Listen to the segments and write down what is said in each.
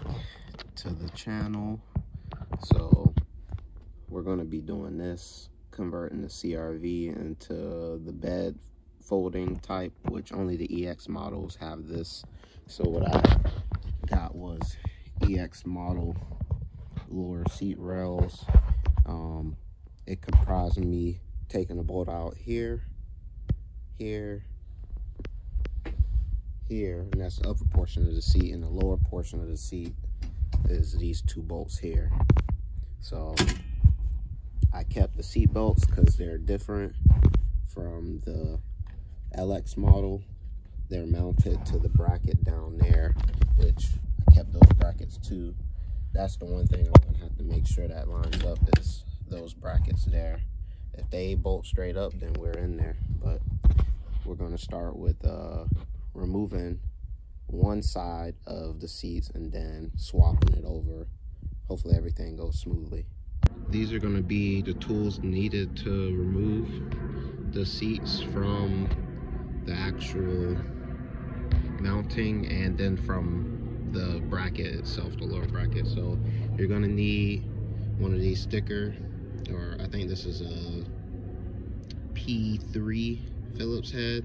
back to the channel. So we're going to be doing this, converting the CRV into the bed folding type, which only the EX models have this. So what I got was EX model lower seat rails. It comprised me taking the bolt out here, here, and that's the upper portion of the seat, and the lower portion of the seat is these two bolts here. So I kept the seat belts because they're different from the LX model. They're mounted to the bracket down there, which I kept those brackets too. That's the one thing I'm gonna have to make sure that lines up, is those brackets there. If they bolt straight up, then we're in there. But we're gonna start with removing one side of the seats and then swapping it over. Hopefully everything goes smoothly. These are gonna be the tools needed to remove the seats from the actual mounting and then from the bracket itself, the lower bracket. So you're gonna need one of these sticker, or I think this is a P3 Phillips head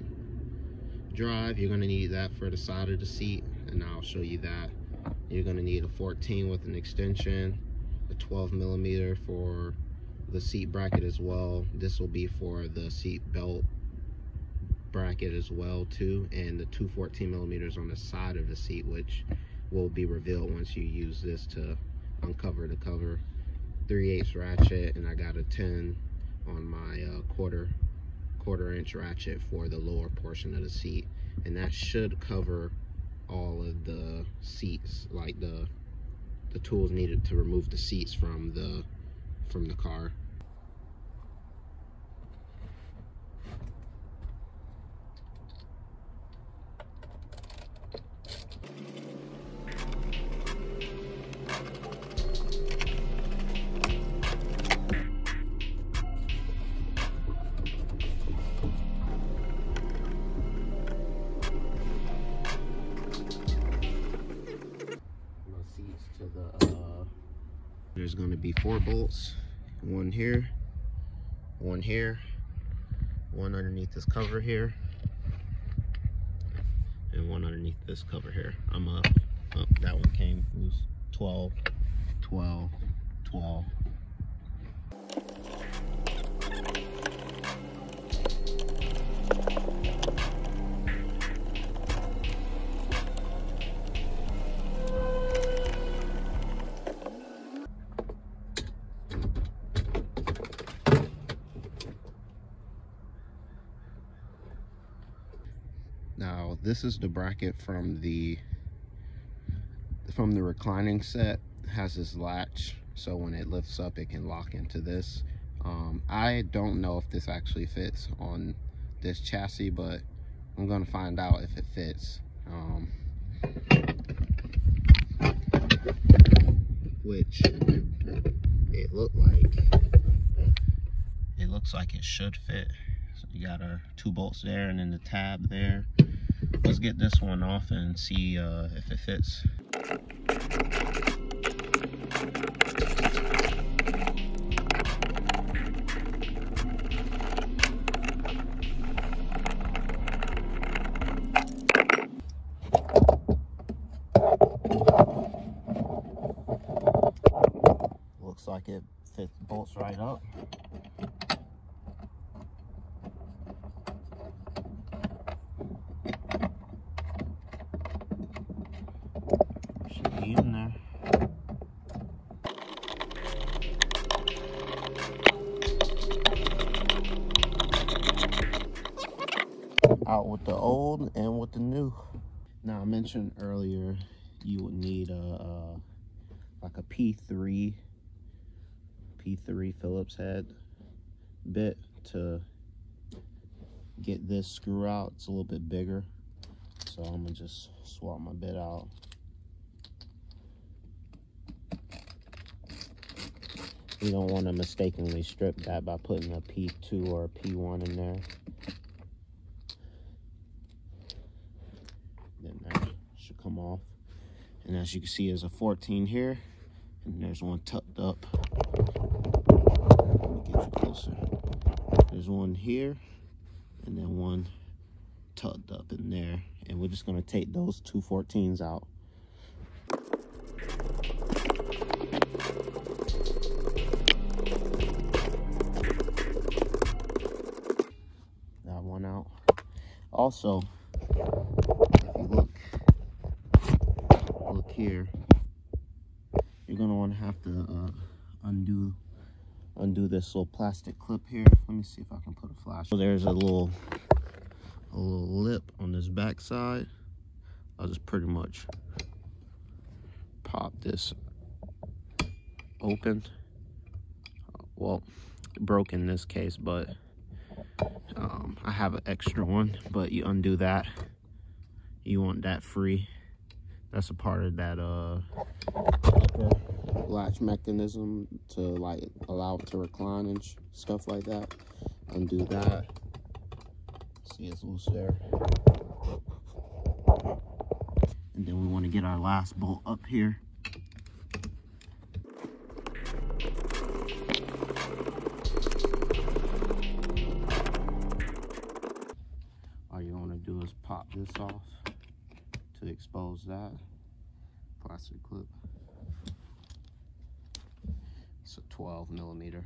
drive. You're gonna need that for the side of the seat, and I'll show you that. You're gonna need a 14 with an extension, a 12mm for the seat bracket as well. This will be for the seat belt bracket as well too, and the two 14mm on the side of the seat, which will be revealed once you use this to uncover the cover. 3/8 ratchet, and I got a 10 on my quarter-inch ratchet for the lower portion of the seat, and that should cover all of the seats, like the tools needed to remove the seats from the car. There's going to be 4 bolts, one here, one here, one underneath this cover here, and one underneath this cover here. I'm up. Oh, that one came loose. 12, 12, 12. Now this is the bracket from the reclining set. It has this latch, so when it lifts up it can lock into this. I don't know if this actually fits on this chassis, but I'm gonna find out if it fits. Which it looks like it should fit. So you got our 2 bolts there and then the tab there. Let's get this one off and see if it fits. Looks like it fits, bolts right up. In there. Out with the old and with the new. Now I mentioned earlier you would need like a P3 Phillips head bit to get this screw out. It's a little bit bigger, so I'm gonna just swap my bit out. You don't want to mistakenly strip that by putting a P2 or a P1 in there. Then that should come off. And as you can see, there's a 14 here, and there's one tucked up. Let me get you closer. There's one here, and then one tucked up in there. And we're just gonna take those two 14s out. Got one out. Also, if you look here, you're gonna want to have to undo this little plastic clip here. Let me see if I can put a flash. So there's a little lip on this back side. I'll just pretty much pop this open. Well, it broke in this case, but I have an extra one. But you undo that. You want that free. That's a part of that upper latch mechanism to like allow it to recline and stuff like that. Undo that. See, it's loose there. And then we want to get our last bolt up here. All you want to do is pop this off to expose that plastic clip. It's a 12mm.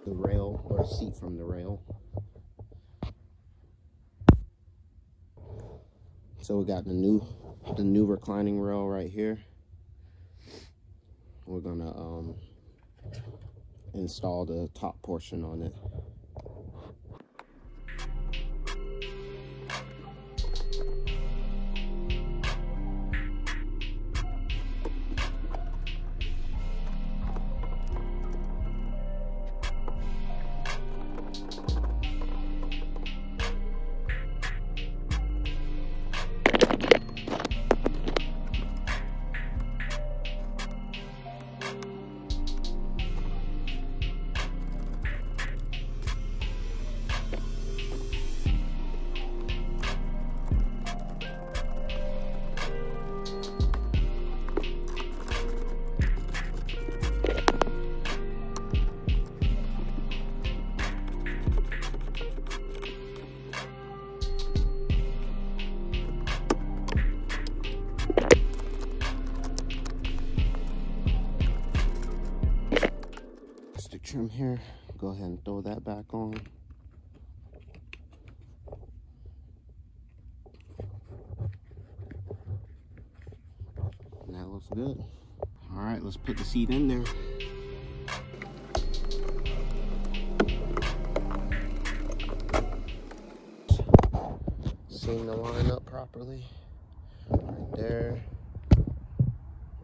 The rail, or a seat from the rail. So we got the new reclining rail right here. We're gonna install the top portion on it. Trim here, go ahead and throw that back on. And that looks good. All right, let's put the seat in there. Seam the line up properly. Right there.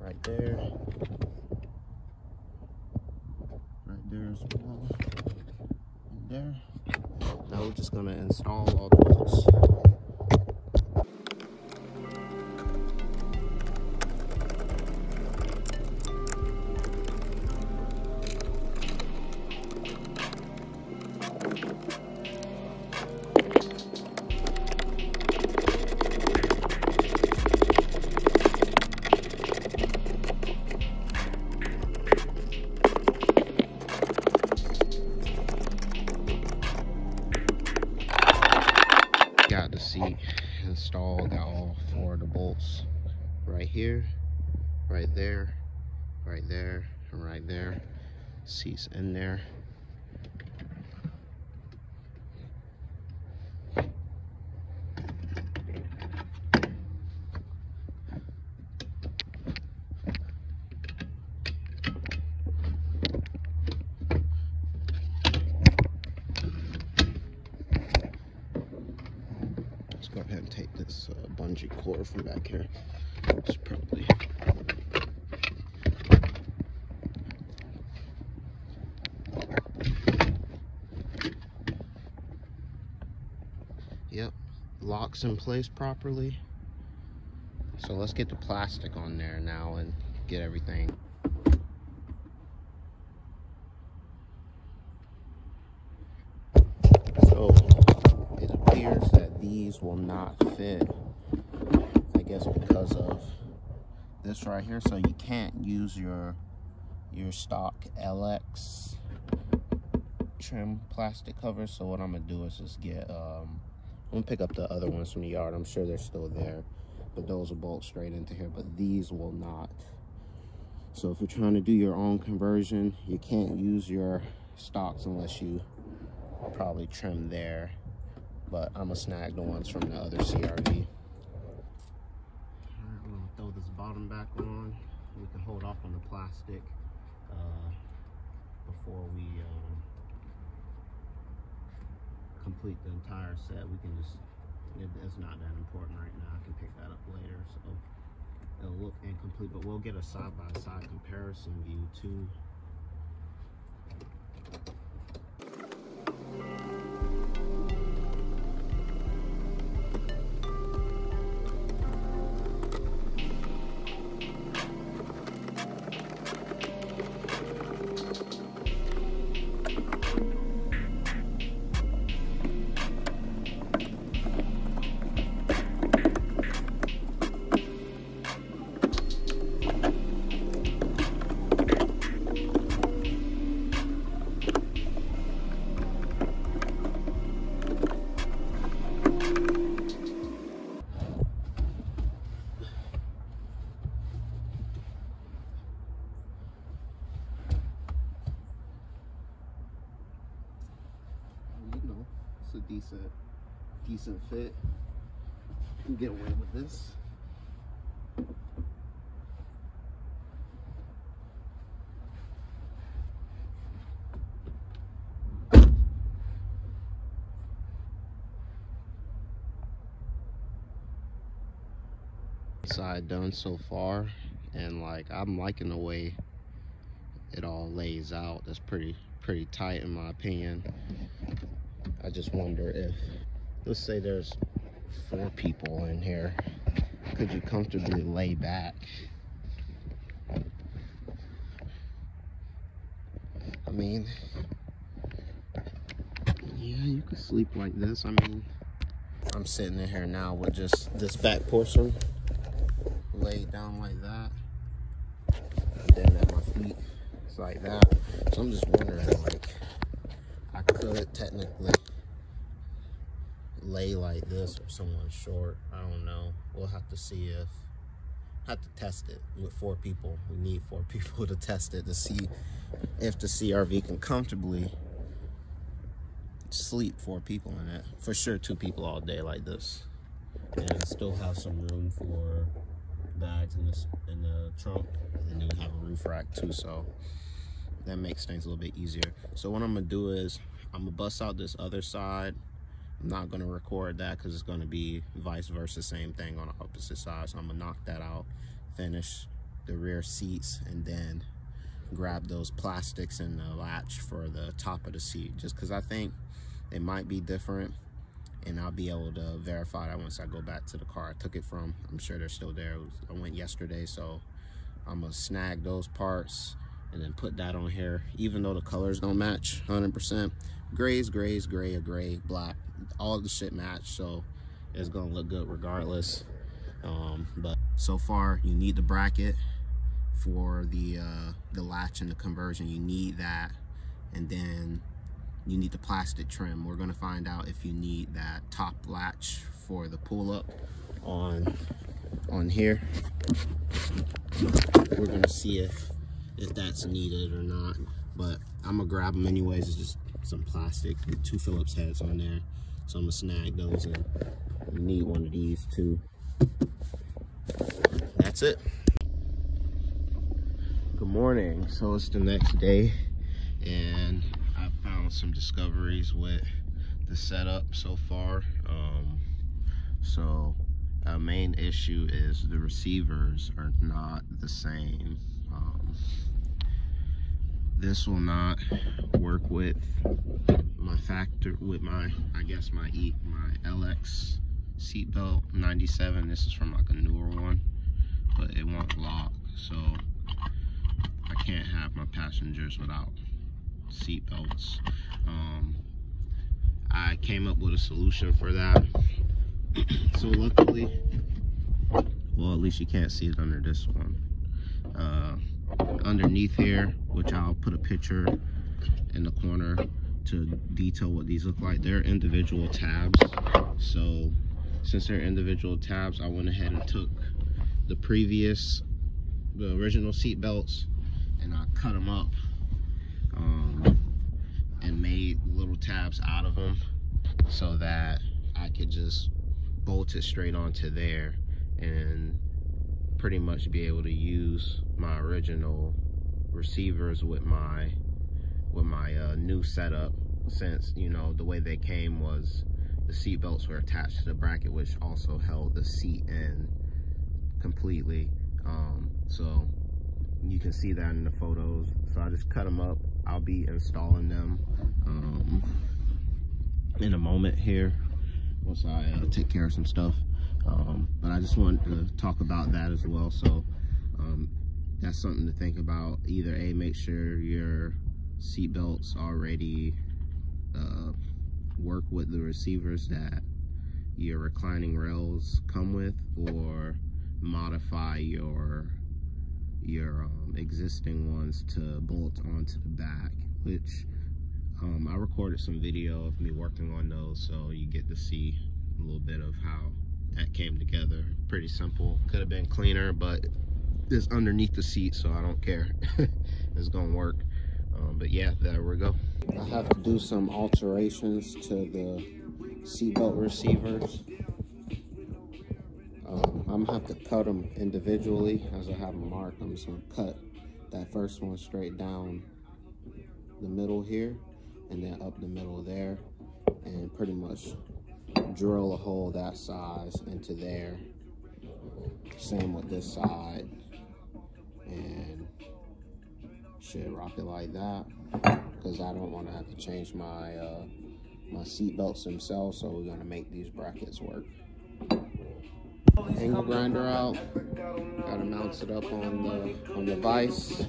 Right there. There as well, and there. Now we're just gonna install all the bolts. Got the seat installed, got all 4 of the bolts right here, right there, right there, and right there. Seats in there. Go ahead and take this bungee cord from back here. It's probably yep, locks in place properly. So let's get the plastic on there now and get everything. these will not fit, I guess because of this right here. So you can't use your stock LX trim plastic cover. So what I'm gonna do is just get I'm gonna pick up the other ones from the yard. I'm sure they're still there, but those will bolt straight into here, but these will not. So if you're trying to do your own conversion, you can't use your stocks unless you probably trim there, but I'm gonna snag the ones from the other CRV. I'm gonna throw this bottom back on. We can hold off on the plastic before we complete the entire set. We can just, it's not that important right now. I can pick that up later, so it'll look incomplete, but we'll get a side-by-side comparison view too. It's a decent fit. You can get away with this. Side done so far, and like I'm liking the way it all lays out. That's pretty tight in my opinion. I just wonder if, let's say there's 4 people in here, could you comfortably lay back? I mean, yeah, you could sleep like this. I mean, I'm sitting in here now with just this back portion laid down like that, and then at my feet it's like that. So I'm just wondering, like, I could technically lay like this or someone's short. I don't know. We'll have to see have to test it with 4 people. We need 4 people to test it to see if the CRV can comfortably sleep 4 people in it. For sure 2 people all day like this. And still have some room for bags in the trunk, and then we have a roof rack too, so that makes things a little bit easier. So what I'm gonna do is I'm gonna bust out this other side. I'm not gonna record that because it's gonna be vice versa, same thing on the opposite side. So I'm gonna knock that out, finish the rear seats, and then grab those plastics and the latch for the top of the seat, just because I think they might be different, and I'll be able to verify that once I go back to the car I took it from. I'm sure they're still there. I went yesterday, so I'm gonna snag those parts and then put that on here, even though the colors don't match 100%. Gray's gray, a gray, black, all the shit match, so it's gonna look good regardless. But so far, you need the bracket for the latch and the conversion. You need that, and then you need the plastic trim. We're gonna find out if you need that top latch for the pull-up on here. We're gonna see if that's needed or not, but I'm gonna grab them anyways. It's just some plastic with 2 Phillips heads on there, so I'm gonna snag those, and we need one of these too. That's it. Good morning. So it's the next day, and I found some discoveries with the setup so far. So a main issue is the receivers are not the same. This will not work with my I guess my LX seatbelt 97. This is from like a newer one, but it won't lock, so I can't have my passengers without seatbelts. I came up with a solution for that. least you can't see it under this one. Underneath here, which I'll put a picture in the corner to detail what these look like, they're individual tabs. So since they're individual tabs, I went ahead and took the original seat belts, and I cut them up and made little tabs out of them so that I could just bolt it straight onto there and pretty much be able to use my original receivers with my new setup, since, you know, the way they came was the seat belts were attached to the bracket, which also held the seat in completely. So you can see that in the photos. So I just cut them up. I'll be installing them in a moment here once I take care of some stuff. But I just wanted to talk about that as well. So that's something to think about. Either A, make sure your seat belts already work with the receivers that your reclining rails come with, or modify your existing ones to bolt onto the back, which I recorded some video of me working on those, so you get to see a little bit of how that came together. Pretty simple. Could have been cleaner, but it's underneath the seat, so I don't care. It's gonna work. But yeah, there we go. I have to do some alterations to the seatbelt receivers. I'm gonna have to cut them individually as I have them marked. I'm just gonna cut that first one straight down the middle here, and then up the middle there, and pretty much drill a hole that size into there. Same with this side, and should rock it like that, because I don't want to have to change my my seat belts themselves. So we're gonna make these brackets work. Angle grinder out. Gotta mount it up on the vise.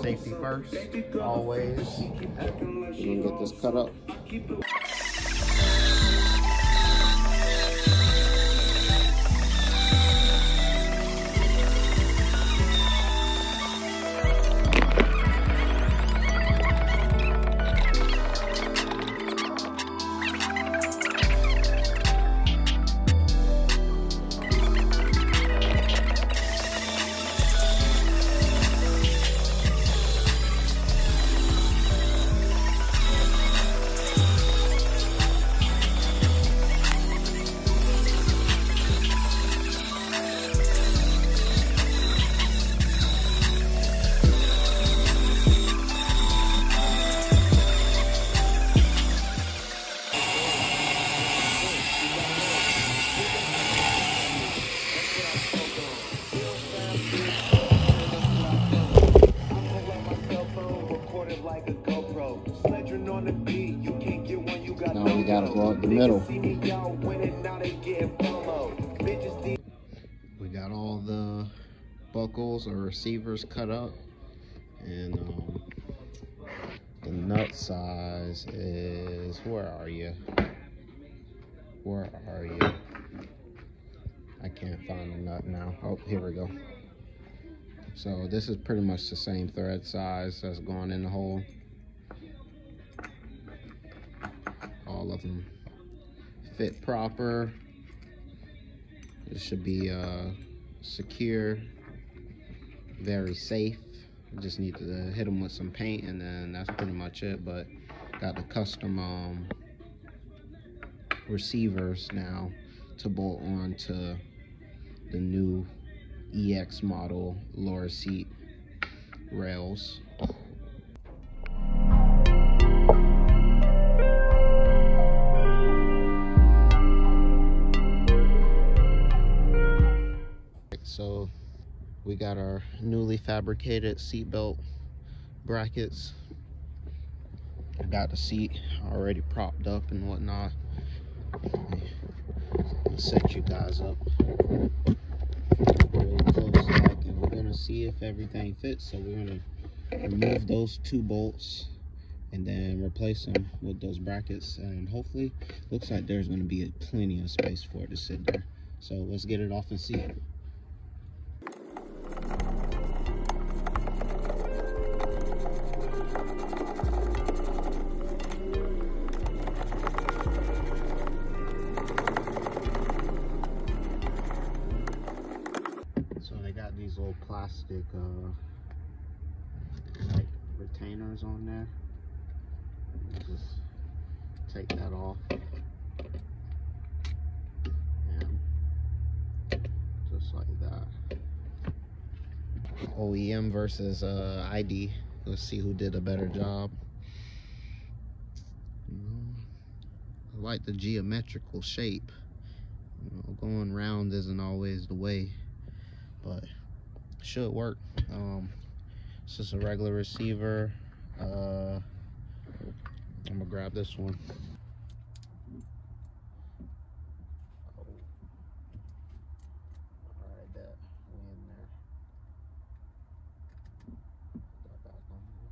Safety first, always. We're gonna get this cut up. Now we gotta go up the middle. We got all the buckles or receivers cut up, and the nut size is, where are you? I can't find the nut now. Oh, here we go. So this is pretty much the same thread size that's going in the hole. All of them fit proper. It should be secure, very safe. You just need to hit them with some paint, and then that's pretty much it. But got the custom receivers now to bolt on to the new EX model lower seat rails. So we got our newly fabricated seatbelt brackets. I got the seat already propped up and whatnot. I'll set you guys up really close, and we're gonna see if everything fits. So we're gonna remove those two bolts and then replace them with those brackets, and hopefully looks like there's gonna be plenty of space for it to sit there. So let's get it off and see. little plastic like retainers on there. Just take that off. And just like that. OEM versus ID. Let's see who did a better job. I like the geometrical shape. Going round isn't always the way, but it should work. It's just a regular receiver. I'm gonna grab this one. Alright, that we in there. Put that back on there.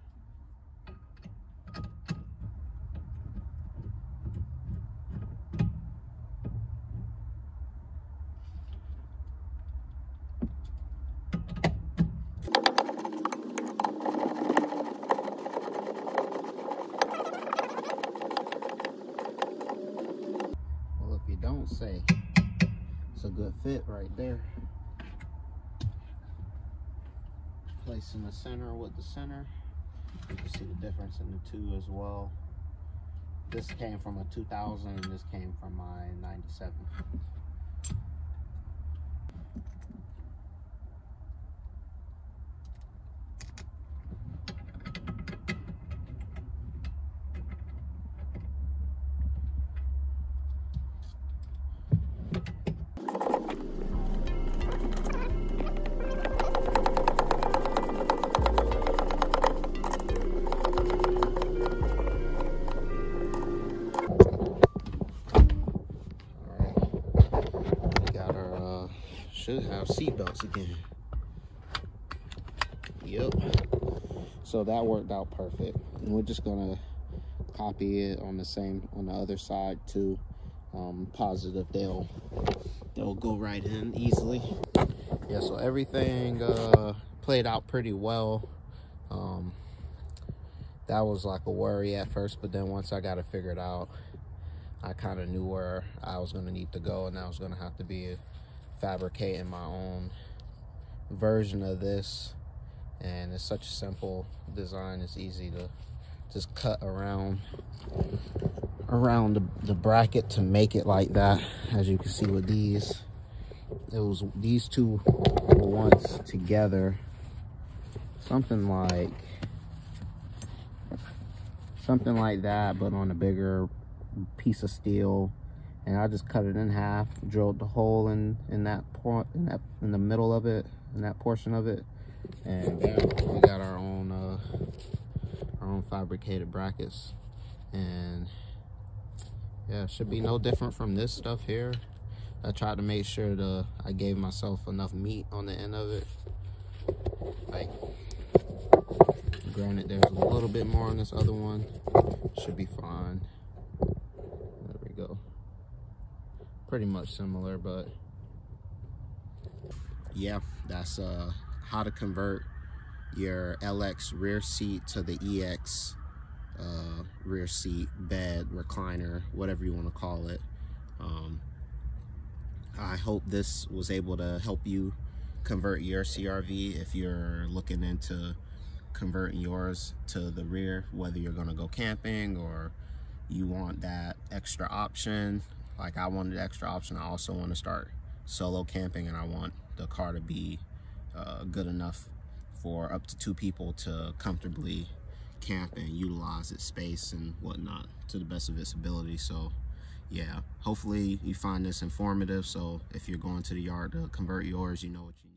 Don't say it's a good fit right there. Place in the center with the center. You can see the difference in the two as well. This came from a 2000 and this came from my 97. Should have seat belts again. Yep. So that worked out perfect. And we're just gonna copy it on the other side too. Positive they'll go right in easily. Yeah, so everything played out pretty well. That was like a worry at first, but then once I got it figured out, I kind of knew where I was gonna need to go, and I was gonna have to be fabricating my own version of this. And it's such a simple design. It's easy to just cut around the bracket to make it like that. As you can see with these, these two were once together, something like that, but on a bigger piece of steel. And I just cut it in half, drilled the hole in the middle of it, in that portion of it, and then we got our own fabricated brackets. And yeah, it should be no different from this stuff here. I tried to make sure I gave myself enough meat on the end of it. Like, granted, there's a little bit more on this other one. Should be fine. There we go. Pretty much similar, but yeah, that's how to convert your LX rear seat to the EX rear seat, bed, recliner, whatever you want to call it. I hope this was able to help you convert your CRV if you're looking into converting yours to the rear, whether you're going to go camping or you want that extra option. Like I wanted the extra option. I also want to start solo camping, and I want the car to be good enough for up to 2 people to comfortably camp and utilize its space and whatnot to the best of its ability. So yeah, hopefully you find this informative. So if you're going to the yard to convert yours, you know what you need.